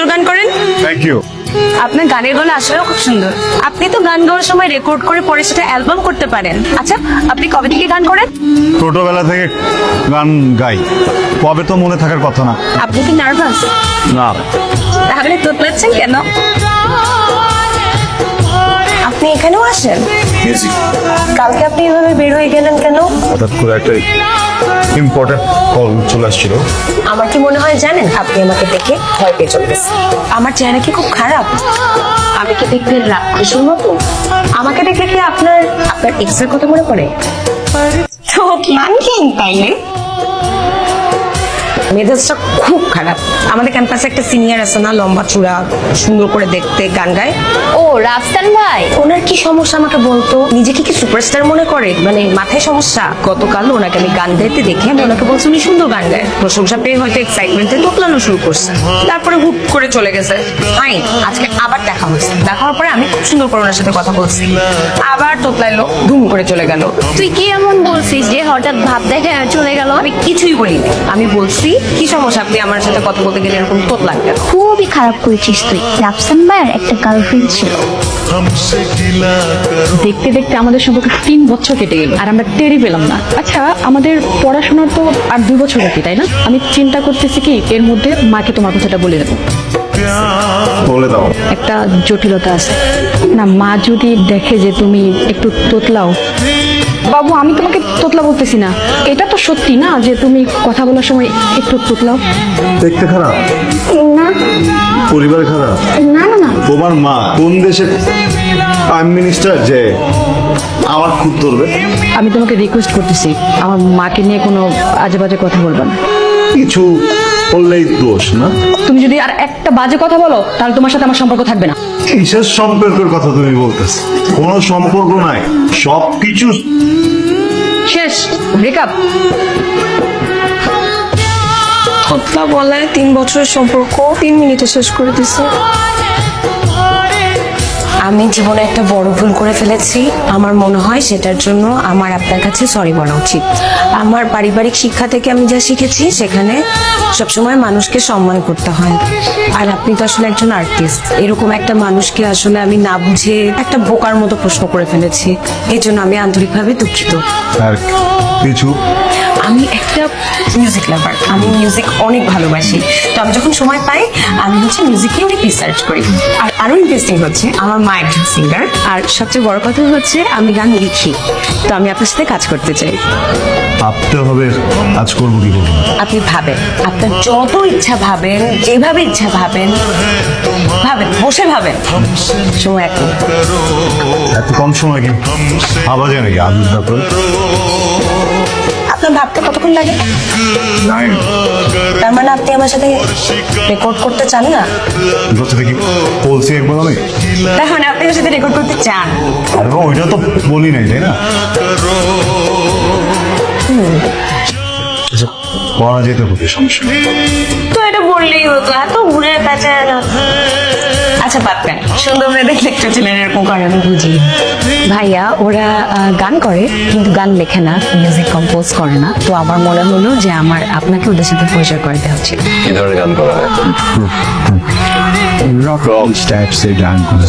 সুন্দর গান করেন। Thank you. আপনার গানের গলা আসলেও খুব সুন্দর। আপনি তো গান গাওয়ার সময় রেকর্ড করে পরে সেটা অ্যালবাম করতে পারেন। আচ্ছা, আপনি কবে থেকে গান করেন? ছোটবেলা থেকে গান গাই, কবে তো মনে থাকার কথা না। আপনি কি নার্ভাস? না। তাহলে তোতলাচ্ছেন কেন? আপনি এখানেও আসেন? কালকে আপনি এভাবে বের হয়ে গেলেন কেন? হঠাৎ করে একটা ইম্পর্টেন্ট কল চলে আসছিল। আমার কি মনে হয় জানেন, আপনি আমাকে দেখে ভয় পেয়ে চলতেছেন। আমার চেহারা কি খুব খারাপ? আমি কি দেখতে রাক্ষসের মতো? আমাকে দেখে কি আপনার এক্সের কথা মনে পড়ে? তো মান কেন তাইলে? মেজাজটা খুব খারাপ। আমাদের ক্যাম্পাসে একটা সিনিয়র আছে না, লম্বা চূড়া, সুন্দর করে দেখতে, গান গায়। ও রাফসান ভাই, ওনার কি সমস্যা আমাকে বলতো? নিজেকে কি সুপারস্টার মনে করে? মানে মাথায় সমস্যা? গতকাল ওনাকে আমি গান গাইতে দেখে আমি ওনাকে বলছি উনি সুন্দর গান গায়। প্রশংসা পেয়ে হয়তো এক্সাইটমেন্টে তোতলানো শুরু করছে, তারপরে হুট করে চলে গেছে। ফাইন, আজকে আবার দেখা হয়েছে। দেখা হওয়ার পরে আমি খুব সুন্দর করে ওনার সাথে কথা বলছি, আবার তোতলাইলো, ধুম করে চলে গেল। তুই কি এমন বলছিস যে হঠাৎ ভাব দেখে চলে গেল? আমি কিছুই বলিনি। আমি বলছি কি সমস্যা, আপনি আমার সাথে কথা বলতে গেলে এরকম তোতলান কেন? খুবই খারাপ করেছিস তুই। রাফসান ভাইয়ের একটা গার্লফ্রেন্ড ছিল। দেখতে দেখতে আমাদের সম্পর্কে 3 বছর কেটে গেল আর আমরা টেরই পেলাম না। আচ্ছা, আমাদের পড়াশোনার তো আর 2 বছর বাকি, তাই না? আমি চিন্তা করতেছি কি এর মধ্যে মাকে তোমার কথাটা বলে দেবো। বলে দাও। একটা জটিলতা আছে না, মা যদি দেখে যে তুমি একটু তোতলাও। বাবু, আমি তোমাকে তোতলা বলতেছি না, এটা তো সত্যি না যে তুমি কথা বলার সময় একটু তোতলাও। দেখতে খারাপ না পরিবার খারাপ না না না, তোমার মা কোন দেশের প্রাইম মিনিস্টার যে আমার খুব ধরবে? আমি তোমাকে রিকোয়েস্ট করতেছি আমার মাকে নিয়ে কোনো আজে বাজে কথা বলবা না। কিছু বললেই দোষ না? তুমি যদি আর একটা বাজে কথা বলো তাহলে তোমার সাথে আমার সম্পর্ক থাকবে না। কিসের সম্পর্কের কথা তুমি বলতেছ? কোনো সম্পর্ক নাই, সবকিছু শেষ, ব্রেকআপ। তোতলা বলায় 3 বছরের সম্পর্ক 3 মিনিটে শেষ করে দিছে। আমি জীবনে একটা বড় ভুল করে ফেলেছি। আমার মনে হয় সেটার জন্য আমার আপনার কাছে সরি বলা উচিত। আমার পারিবারিক শিক্ষা থেকে আমি যা শিখেছি সেখানে সবসময় মানুষকে সম্মান করতে হয়। আর আপনি তো আসলে একজন আর্টিস্ট, এরকম একটা মানুষকে আসলে আমি না বুঝে একটা বোকার মতো প্রশ্ন করে ফেলেছি। এই জন্য আমি আন্তরিকভাবে দুঃখিত। আর কিছু আমি একটা মিউজিক লাভার, আমি মিউজিক অনেক ভালোবাসি। তো আমি যখন সময় পাই আমি মিউজিক নিয়ে অনেক রিসার্চ করি। আর আরো ইন্টারেস্টিং হচ্ছে আমার মা একজন সিঙ্গার, আর সবচেয়ে বড় কথা হচ্ছে আমি গান লিখি। তো আমি আপনার সাথে কাজ করতে চাই। ভাবতে হবে কাজ করবো কি করবো। আপনি ভাবেন, আপনার যত ইচ্ছা ভাবেন, যেভাবে ইচ্ছা ভাবেন, বসে ভাবেন। সময় এখন। এত কম সময় কি ভাবা যায় নাকি? আদুর ব্যাপারে আপনার ভাবতে কতক্ষণ লাগে? তার মানে আপনি আমার সাথে রেকর্ড করতে চান না? কি বলছি একবার আমি? তার মানে আপনি আমার সাথে রেকর্ড করতে চান? আরে ওইটা তো বলি নাই, তাই না? করা যেতে হবে, সমস্যা নেই। তো এটা বললেই হতো, এত ঘুরে পেঁচায় না। আচ্ছা পারতেন, সুন্দর মেয়ে দেখলে একটা ছিলেন এরকম করে, আমি বুঝি। ভাইয়া ওরা গান করে কিন্তু গান লেখে না, মিউজিক কম্পোজ করে না। তো আমার মনে হলো যে আমার আপনাকে ওদের সাথে পরিচয় করে দেওয়া উচিত। কি ধরনের গান করা হয়? রক টাইপস এর গান করে